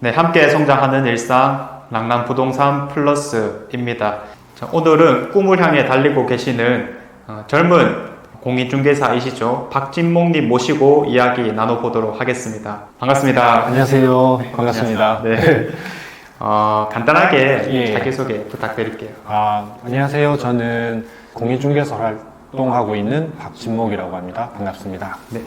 네, 함께 성장하는 일상 랑랑부동산 플러스입니다. 자, 오늘은 꿈을 향해 달리고 계시는 젊은 공인중개사이시죠. 박진목님 모시고 이야기 나눠보도록 하겠습니다. 반갑습니다. 안녕하세요. 반갑습니다. 네. 간단하게 예. 자기소개 부탁드릴게요. 안녕하세요. 저는 공인중개사 활동하고 있는 박진목이라고 합니다. 반갑습니다. 네.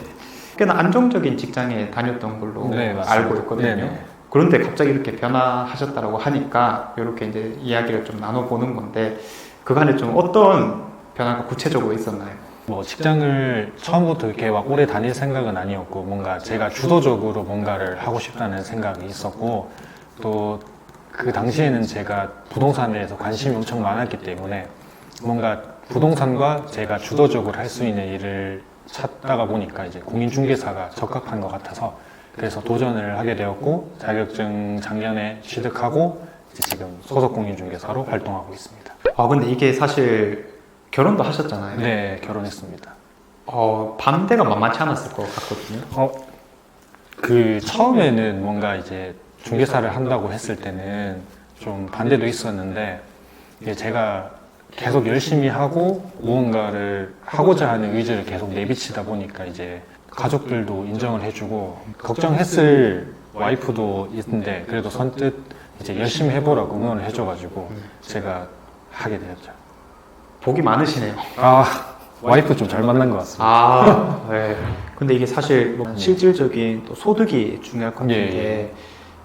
꽤나 안정적인 직장에 다녔던 걸로 네, 맞습니다. 알고 있거든요. 네네. 그런데 갑자기 이렇게 변화하셨다고 하니까 이렇게 이제 이야기를 좀 나눠보는 건데 그간에 좀 어떤 변화가 구체적으로 있었나요? 직장을 처음부터 이렇게 막 오래 다닐 생각은 아니었고, 뭔가 제가 주도적으로 뭔가를 하고 싶다는 생각이 있었고, 또 그 당시에는 제가 부동산에 대해서 관심이 엄청 많았기 때문에 뭔가 부동산과 제가 주도적으로 할 수 있는 일을 찾다가 보니까 이제 공인중개사가 적합한 것 같아서 그래서 도전을 하게 되었고, 자격증 작년에 취득하고 이제 지금 소속 공인중개사로 활동하고 있습니다. 근데 이게 사실 결혼도 하셨잖아요. 네, 결혼했습니다. 반대가 만만치 않았을 것 같거든요. 처음에는 뭔가 이제 중개사를 한다고 했을 때는 좀 반대도 있었는데, 이게 제가 계속 열심히 하고 무언가를 하고자 하는 의지를 계속 내비치다 보니까 이제 가족들도 인정을 해주고 걱정했을 와이프도 있는데 그래도 선뜻 이제 열심히 해보라고 응원을 해줘가지고 제가 하게 되었죠. 복이 많으시네요. 와이프 좀 잘 만난 것 같습니다. 네. 근데 이게 사실 뭐 실질적인 또 소득이 중요할 것 같은데 예.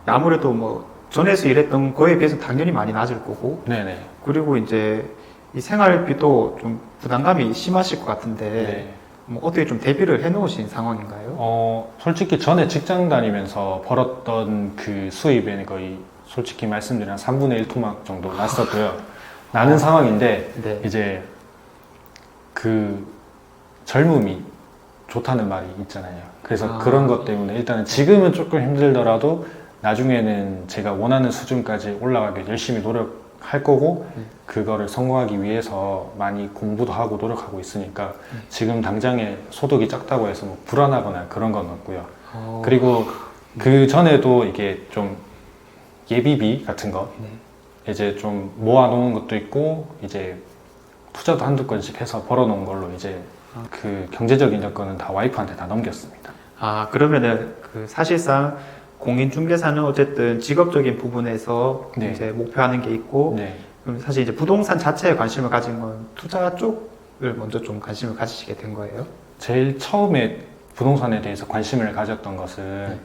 아무래도 뭐 전에서 일했던 거에 비해서 당연히 많이 낮을 거고 네네. 그리고 이제 이 생활비도 좀 부담감이 심하실 것 같은데 네. 뭐 어떻게 좀 대비를 해놓으신 상황인가요? 솔직히 전에 직장 다니면서 벌었던 그 수입에는 거의 솔직히 말씀드리면 3분의 1 토막 정도 났었고요. 나는 상황인데 네. 이제 그 젊음이 좋다는 말이 있잖아요. 그래서 그런 것 때문에 일단은 지금은 조금 힘들더라도 나중에는 제가 원하는 수준까지 올라가기 열심히 노력할 거고 그거를 성공하기 위해서 많이 공부도 하고 노력하고 있으니까 지금 당장에 소득이 작다고 해서 뭐 불안하거나 그런 건 없고요. 그리고 그 전에도 이게 좀 예비비 같은 거 이제 좀 모아놓은 것도 있고 이제 투자도 한두 건씩 해서 벌어놓은 걸로 이제 그 경제적인 여건은 다 와이프한테 다 넘겼습니다. 그러면은 그 사실상 공인중개사는 어쨌든 직업적인 부분에서 네. 이제 목표하는 게 있고 네. 그럼 사실 이제 부동산 자체에 관심을 가진 건 투자 쪽을 먼저 좀 관심을 가지시게 된 거예요? 제일 처음에 부동산에 대해서 관심을 가졌던 것은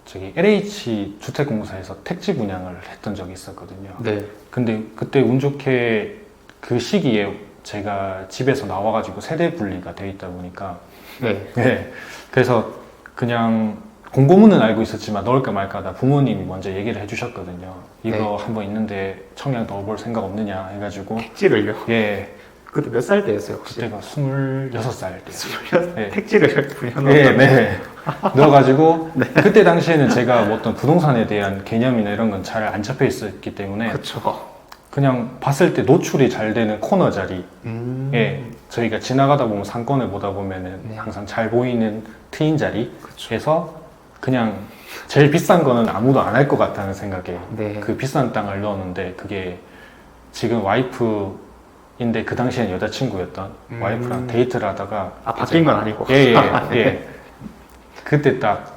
저기 LH 주택공사에서 택지 분양을 했던 적이 있었거든요. 네. 근데 그때 운 좋게 그 시기에 제가 집에서 나와가지고 세대 분리가 돼 있다 보니까 네. 그래서 그냥 공고문은 알고 있었지만 넣을까 말까 하다 부모님이 먼저 얘기를 해주셨거든요. 이거 한번 있는데 청약 넣어볼 생각 없느냐 해가지고 택지를요? 예. 그때 몇 살 때였어요 혹시? 그때가 26살 때. 26? 네. 택지를 분양을 네. 넣어가지고 그때 당시에는 제가 뭐 어떤 부동산에 대한 개념이나 이런 건 잘 안 잡혀 있었기 때문에 그렇죠. 그냥 봤을 때 노출이 잘 되는 코너 자리 저희가 지나가다 보면 상권을 보다 보면은 항상 잘 보이는 트인 자리에서 그냥 제일 비싼 거는 아무도 안 할 것 같다는 생각에 그 비싼 땅을 넣었는데 그게 지금 와이프인데 그 당시에는 여자친구였던 와이프랑 데이트를 하다가 바뀐 건 아니고 예. 그때 딱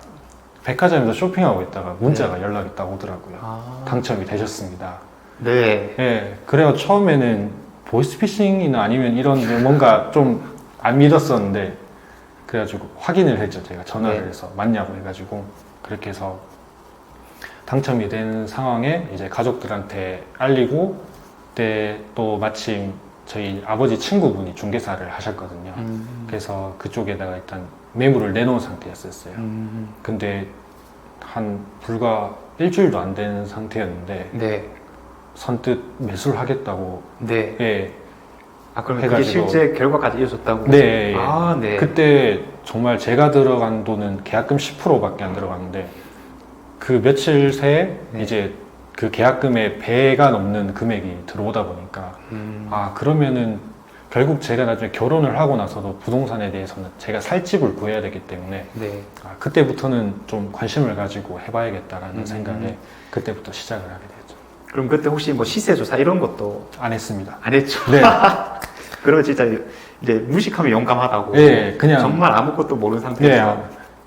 백화점에서 쇼핑하고 있다가 문자가 연락이 딱 오더라고요. 당첨이 되셨습니다. 네. 예, 그래요. 처음에는 보이스피싱이나 아니면 이런 뭔가 좀 안 믿었었는데 그래가지고 확인을 했죠. 제가 전화를 해서 맞냐고 해가지고 그렇게 해서 당첨이 된 상황에 이제 가족들한테 알리고 그때 또 마침 저희 아버지 친구분이 중개사를 하셨거든요. 그래서 그쪽에다가 일단 매물을 내놓은 상태였었어요. 근데 한 불과 일주일도 안 되는 상태였는데 선뜻 매수를 하겠다고 그럼 그게 실제 결과까지 이어졌다고? 네. 네. 그때 정말 제가 들어간 돈은 계약금 10%밖에 안 들어갔는데 그 며칠 새에 이제 그 계약금의 배가 넘는 금액이 들어오다 보니까 그러면은 결국 제가 나중에 결혼을 하고 나서도 부동산에 대해서는 제가 살 집을 구해야 되기 때문에 네. 그때부터는 좀 관심을 가지고 해봐야겠다라는 생각에 그때부터 시작을 하게 됐죠. 그럼 그때 혹시 뭐 시세 조사 이런 것도 안 했습니다. 안 했죠? 네. 그러면 진짜 이제 무식하면 용감하다고. 네, 그냥 정말 아무것도 모르는 상태에서 네,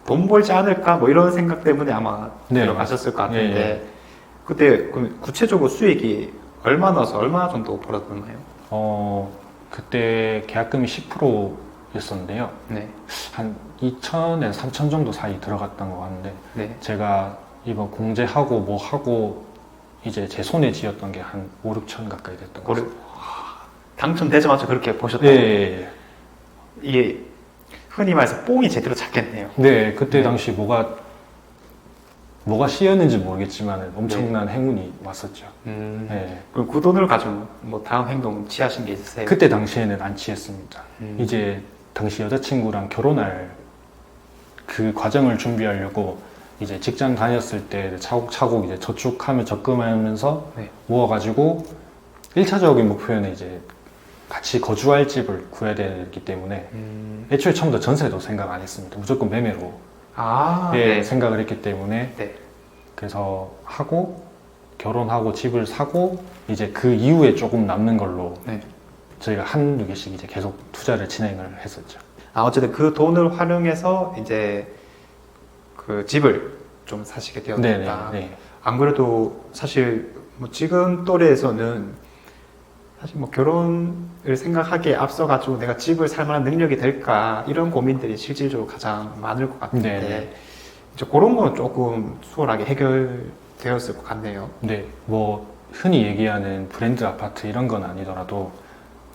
돈 벌지 않을까 뭐 이런 생각 때문에 아마 네. 들어가셨을 것 같은데 예, 그때 그럼 구체적으로 수익이 얼마 넣어서 얼마 정도 벌었나요? 그때 계약금이 10%였었는데요. 네. 한 2천에서 3천 정도 사이 들어갔던 것 같은데 네. 제가 이번 공제하고 뭐 하고 이제 제 손에 쥐었던 게 한 5, 6천 가까이 됐던 것 같아요. 당첨되자마자 그렇게 보셨다고? 네, 이게 흔히 말해서 뽕이 제대로 잡겠네요. 네, 그때 네. 당시 뭐가 씌였는지 모르겠지만 엄청난 행운이 왔었죠. 네. 그럼 그 돈을 가지고 뭐 다음 행동 취하신 게 있으세요? 그때 당시에는 안 취했습니다. 음. 이제 당시 여자친구랑 결혼할 그 과정을 준비하려고 이제 직장 다녔을 때 차곡차곡 이제 저축하며 적금하면서 네. 모아가지고 1차적인 목표는 이제 같이 거주할 집을 구해야 되기 때문에 애초에 처음부터 전세도 생각 안 했습니다. 무조건 매매로 네. 생각을 했기 때문에 네. 그래서 하고 결혼하고 집을 사고 이제 그 이후에 조금 남는 걸로 네. 저희가 한두 개씩 이제 계속 투자를 진행을 했었죠. 어쨌든 그 돈을 활용해서 이제 그 집을 좀 사시게 되었다. 네. 안 그래도 사실 뭐 지금 또래에서는 사실 뭐 결혼을 생각하기에 앞서가지고 내가 집을 살 만한 능력이 될까 이런 고민들이 실질적으로 가장 많을 것 같은데 네. 이제 그런 거는 조금 수월하게 해결되었을 것 같네요. 네, 뭐 흔히 얘기하는 브랜드 아파트 이런 건 아니더라도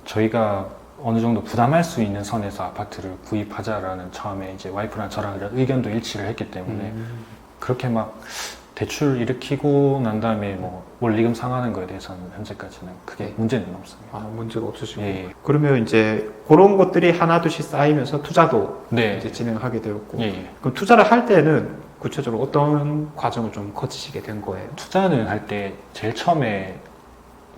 저희가 어느 정도 부담할 수 있는 선에서 아파트를 구입하자라는 처음에 이제 와이프랑 저랑 의견도 일치를 했기 때문에 그렇게 막 대출 일으키고 난 다음에 뭐 원리금 상하는 거에 대해서는 현재까지는 크게 네. 문제는 없습니다. 문제가 없으시고 예. 그러면 이제 그런 것들이 하나둘씩 쌓이면서 투자도 네. 이제 진행하게 되었고 예. 그럼 투자를 할 때는 구체적으로 어떤 과정을 좀 거치시게 된 거예요? 투자는 할 때 제일 처음에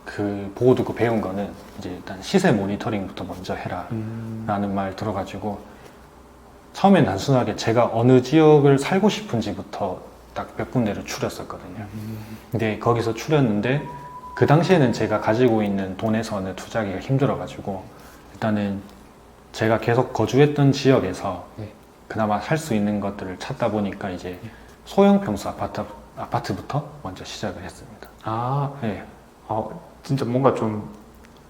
그 보고 듣고 배운 거는 이제 일단 시세 모니터링부터 먼저 해라 라는 말 들어가지고 처음엔 단순하게 제가 어느 지역을 살고 싶은지부터 딱 몇 군데를 추렸었거든요. 근데 거기서 추렸는데 그 당시에는 제가 가지고 있는 돈에서는 투자하기가 힘들어가지고 일단은 제가 계속 거주했던 지역에서 네. 그나마 살 수 있는 것들을 찾다 보니까 이제 소형 평수 아파트부터 먼저 시작을 했습니다. 네. 진짜 뭔가 좀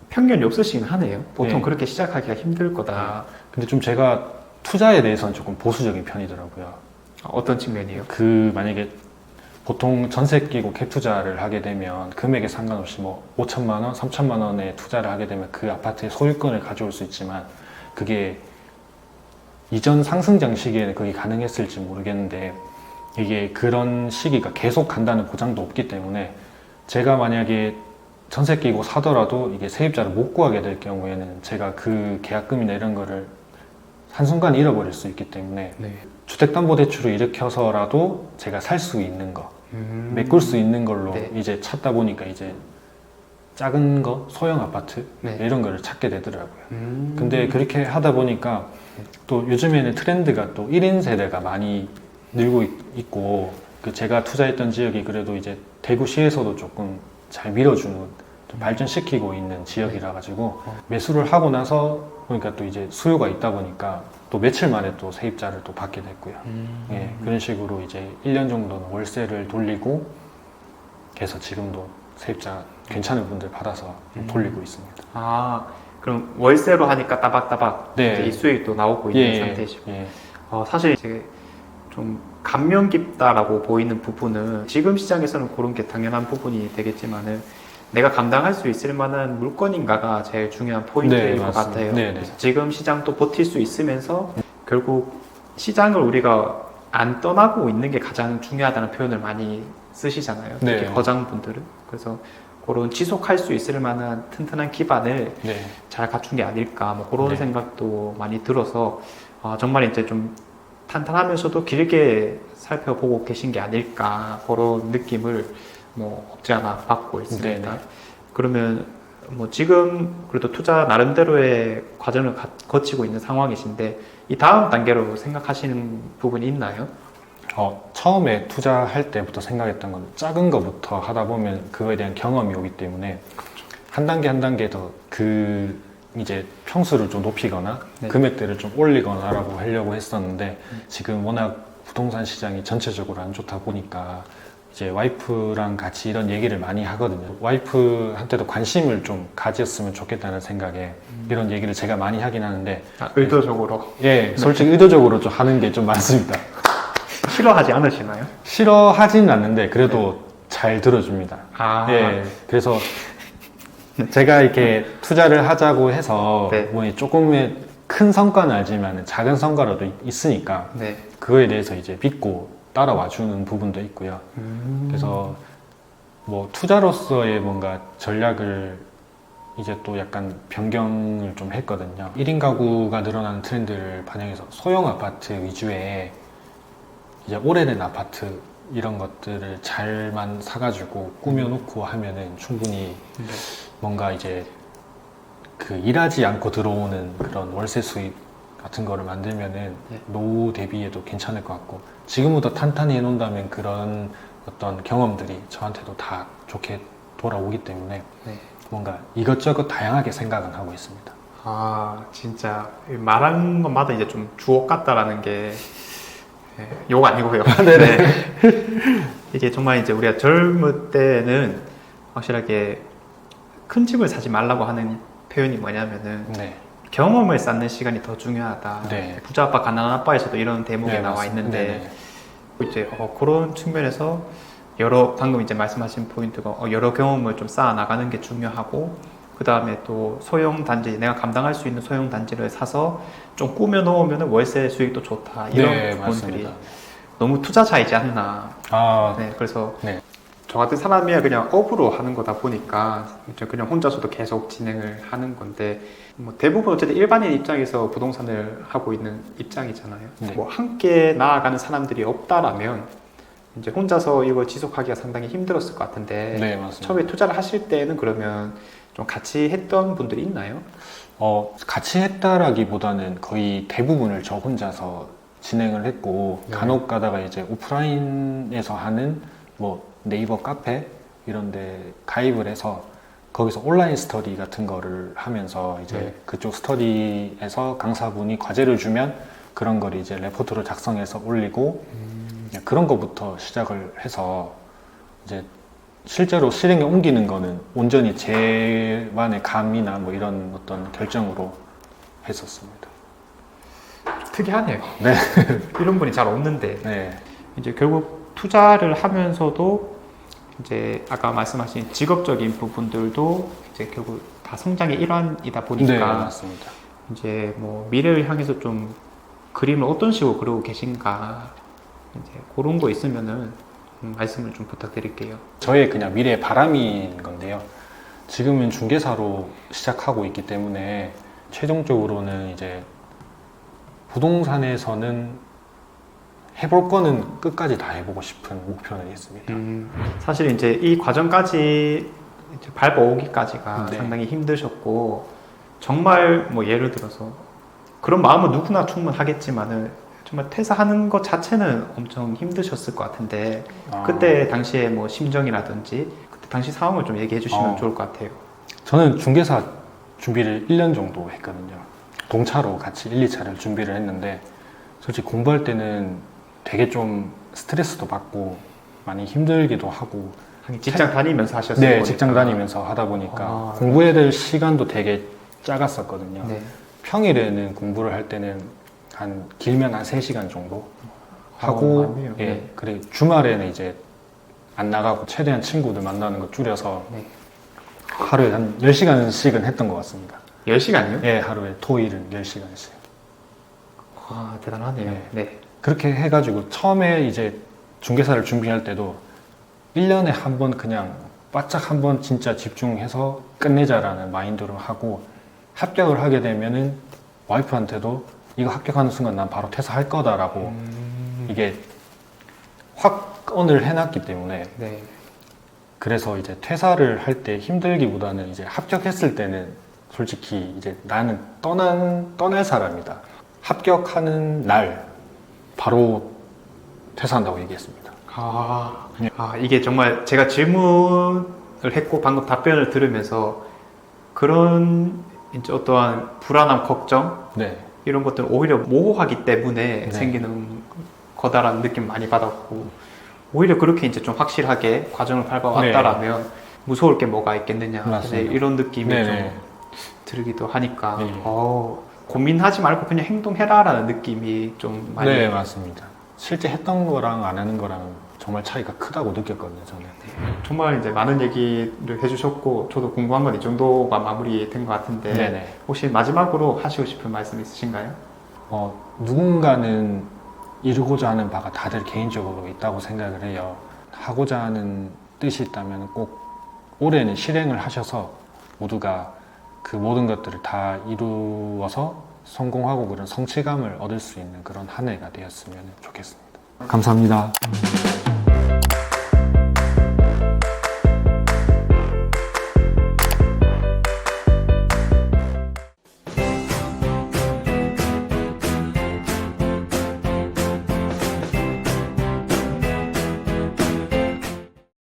편견이 없으시긴 하네요. 보통 네. 그렇게 시작하기가 힘들 거다. 근데 좀 제가 투자에 대해서는 조금 보수적인 편이더라고요. 어떤 측면이에요? 만약에 보통 전세 끼고 갭 투자를 하게 되면 금액에 상관없이 뭐 5천만 원, 3천만 원에 투자를 하게 되면 그 아파트의 소유권을 가져올 수 있지만 그게 이전 상승장 시기에는 그게 가능했을지 모르겠는데 이게 그런 시기가 계속 간다는 보장도 없기 때문에 제가 만약에 전세 끼고 사더라도 이게 세입자를 못 구하게 될 경우에는 제가 그 계약금이나 이런 거를 한순간 잃어버릴 수 있기 때문에 네. 주택담보대출을 일으켜서라도 제가 살 수 있는 거, 메꿀 수 있는 걸로 네. 이제 찾다 보니까 이제 작은 거, 소형 아파트 네. 이런 거를 찾게 되더라고요. 근데 그렇게 하다 보니까 또 요즘에는 트렌드가 또 1인 세대가 많이 늘고 있고 제가 투자했던 지역이 그래도 이제 대구시에서도 조금 잘 밀어주는 좀 발전시키고 있는 지역이라 가지고 매수를 하고 나서 보니까 또 이제 수요가 있다 보니까 또 며칠 만에 또 세입자를 또 받게 됐고요. 예, 그런 식으로 이제 1년 정도는 월세를 돌리고 해서 지금도 세입자 괜찮은 분들 받아서 좀 돌리고 있습니다. 그럼 월세로 하니까 따박따박 네. 이제 이 수익도 나오고 있는 상태시고 예. 사실 이제 좀 감명 깊다라고 보이는 부분은 지금 시장에서는 그런 게 당연한 부분이 되겠지만은 내가 감당할 수 있을 만한 물건인가가 제일 중요한 포인트일 것 같아요. 그래서 지금 시장도 버틸 수 있으면서 결국 시장을 우리가 안 떠나고 있는 게 가장 중요하다는 표현을 많이 쓰시잖아요. 특히 거장분들은. 그래서 그런 지속할 수 있을 만한 튼튼한 기반을 잘 갖춘 게 아닐까 뭐 그런 생각도 많이 들어서 정말 이제 좀 탄탄하면서도 길게 살펴보고 계신 게 아닐까 그런 느낌을 뭐 없지 않아 받고 있습니다. 그러면 뭐 지금 그래도 투자 나름대로의 과정을 거치고 있는 상황이신데 이 다음 단계로 생각하시는 부분이 있나요? 처음에 투자할 때부터 생각했던 건 작은 거부터 하다 보면 그거에 대한 경험이 오기 때문에 한 단계 한 단계 더 이제 평수를 좀 높이거나 네. 금액대를 좀 올리거나라고 하려고 했었는데 지금 워낙 부동산 시장이 전체적으로 안 좋다 보니까 이제 와이프랑 같이 이런 얘기를 많이 하거든요. 와이프한테도 관심을 좀 가졌으면 좋겠다는 생각에 이런 얘기를 제가 많이 하긴 하는데 의도적으로 예, 솔직히 의도적으로 좀 하는 게 좀 많습니다. 싫어하지 않으시나요? 싫어하지는 않는데 그래도 잘 들어줍니다. 아, 예, 그래서 제가 이렇게 투자를 하자고 해서 네. 뭐 조금의 큰 성과는 아니지만 작은 성과라도 있으니까 네. 그거에 대해서 이제 믿고 따라와 주는 부분도 있고요. 그래서 뭐 투자로서의 뭔가 전략을 이제 또 약간 변경을 좀 했거든요. 1인 가구가 늘어나는 트렌드를 반영해서 소형 아파트 위주의 이제 오래된 아파트 이런 것들을 잘만 사가지고 꾸며놓고 하면은 충분히 네. 뭔가 이제 그 일하지 않고 들어오는 그런 월세 수입 같은 거를 만들면은 네. 노후 대비에도 괜찮을 것 같고 지금부터 탄탄히 해놓는다면 그런 어떤 경험들이 저한테도 다 좋게 돌아오기 때문에 네. 뭔가 이것저것 다양하게 생각은 하고 있습니다. 아, 진짜 말한 것마다 이제 좀 주옥 같다라는 게 욕 아니고요. 네. 이게 정말 이제 우리가 젊을 때는 확실하게 큰 집을 사지 말라고 하는 표현이 뭐냐면은 네. 경험을 쌓는 시간이 더 중요하다. 네. 부자 아빠, 가난한 아빠에서도 이런 대목이 네, 나와 맞습니다. 있는데 네네. 이제 그런 측면에서 방금 이제 말씀하신 포인트가 여러 경험을 좀 쌓아 나가는 게 중요하고 그 다음에 또 소형 단지 내가 감당할 수 있는 소형 단지를 사서 좀 꾸며 놓으면 월세 수익도 좋다 이런 네, 부분들이 맞습니다. 너무 투자자이지 않나. 아, 네, 그래서 네. 저 같은 사람이야 그냥 업으로 하는 거다 보니까 이제 그냥 혼자서도 계속 진행을 하는 건데 뭐 대부분 어쨌든 일반인 입장에서 부동산을 하고 있는 입장이잖아요. 네. 뭐 함께 나아가는 사람들이 없다라면 이제 혼자서 이걸 지속하기가 상당히 힘들었을 것 같은데 네, 맞습니다. 처음에 투자를 하실 때는 그러면 좀 같이 했던 분들이 있나요? 같이 했다라기보다는 거의 대부분을 저 혼자서 진행을 했고 네. 간혹 가다가 이제 오프라인에서 하는 뭐 네이버 카페 이런 데 가입을 해서 거기서 온라인 스터디 같은 거를 하면서 이제 네. 그쪽 스터디에서 강사분이 과제를 주면 그런 거를 이제 레포트로 작성해서 올리고 그런 거부터 시작을 해서 이제 실제로 실행에 옮기는 거는 온전히 제만의 감이나 뭐 이런 어떤 결정으로 했었습니다. 특이하네요. 네. 이런 분이 잘 없는데 네. 이제 결국 투자를 하면서도 이제 아까 말씀하신 직업적인 부분들도 이제 결국 다 성장의 일환이다 네, 보니까 맞습니다. 이제 뭐 미래를 향해서 좀 그림을 어떤 식으로 그리고 계신가 이제 그런 거 있으면은 말씀을 좀 부탁드릴게요. 저의 그냥 미래의 바람인 건데요. 지금은 중개사로 시작하고 있기 때문에 최종적으로는 이제 부동산에서는 해볼 거는 끝까지 다 해보고 싶은 목표는 있습니다. 사실 이제 이 과정까지 이제 밟아오기까지가 네. 상당히 힘드셨고 정말 뭐 예를 들어서 그런 마음은 누구나 충분하겠지만은 정말 퇴사하는 것 자체는 엄청 힘드셨을 것 같은데 그때 당시에 뭐 심정이라든지 그때 당시 상황을 좀 얘기해 주시면 좋을 것 같아요. 저는 중개사 준비를 1년 정도 했거든요. 동차로 같이 1, 2차를 준비를 했는데 솔직히 공부할 때는 되게 좀 스트레스도 받고 많이 힘들기도 하고 직장 다니면서 하셨어요? 네, 보니까. 직장 다니면서 하다 보니까 아, 공부해야 될 시간도 되게 작았었거든요. 네. 평일에는 공부를 할 때는 한 길면 한 3시간 정도 하고 맞네요. 예, 네. 그래 주말에는 이제 안 나가고 최대한 친구들 만나는 거 줄여서 네. 하루에 한 10시간씩은 했던 것 같습니다. 10시간이요? 예, 하루에 토일은 10시간씩. 와, 대단하네요. 네. 네. 그렇게 해가지고 처음에 이제 중개사를 준비할 때도 1년에 한 번 그냥 바짝 한 번 진짜 집중해서 끝내자라는 마인드로 하고 합격을 하게 되면은 와이프한테도 이거 합격하는 순간 난 바로 퇴사할 거다라고 이게 확언을 해놨기 때문에 네. 그래서 이제 퇴사를 할 때 힘들기보다는 이제 합격했을 때는 솔직히 이제 나는 떠날 사람이다. 합격하는 날 바로 퇴사한다고 얘기했습니다. 이게 정말 제가 질문을 했고 방금 답변을 들으면서 그런 이제 어떠한 불안함, 걱정 네. 이런 것들은 오히려 모호하기 때문에 네. 생기는 거다라는 느낌 많이 받았고 오히려 그렇게 이제 좀 확실하게 과정을 밟아왔다라면 무서울 게 뭐가 있겠느냐 맞습니다. 이런 느낌이 네네. 좀 들기도 하니까 네. 고민하지 말고 그냥 행동해라라는 느낌이 좀 많이 네, 맞습니다. 실제 했던 거랑 안 하는 거랑 정말 차이가 크다고 느꼈거든요, 저는. 정말 이제 많은 얘기를 해주셨고 저도 궁금한 건 이 정도가 마무리된 것 같은데 네네. 혹시 마지막으로 하시고 싶은 말씀 있으신가요? 누군가는 이루고자 하는 바가 다들 개인적으로 있다고 생각을 해요. 하고자 하는 뜻이 있다면 꼭 올해는 실행을 하셔서 모두가 그 모든 것들을 다 이루어서 성공하고 그런 성취감을 얻을 수 있는 그런 한 해가 되었으면 좋겠습니다. 감사합니다.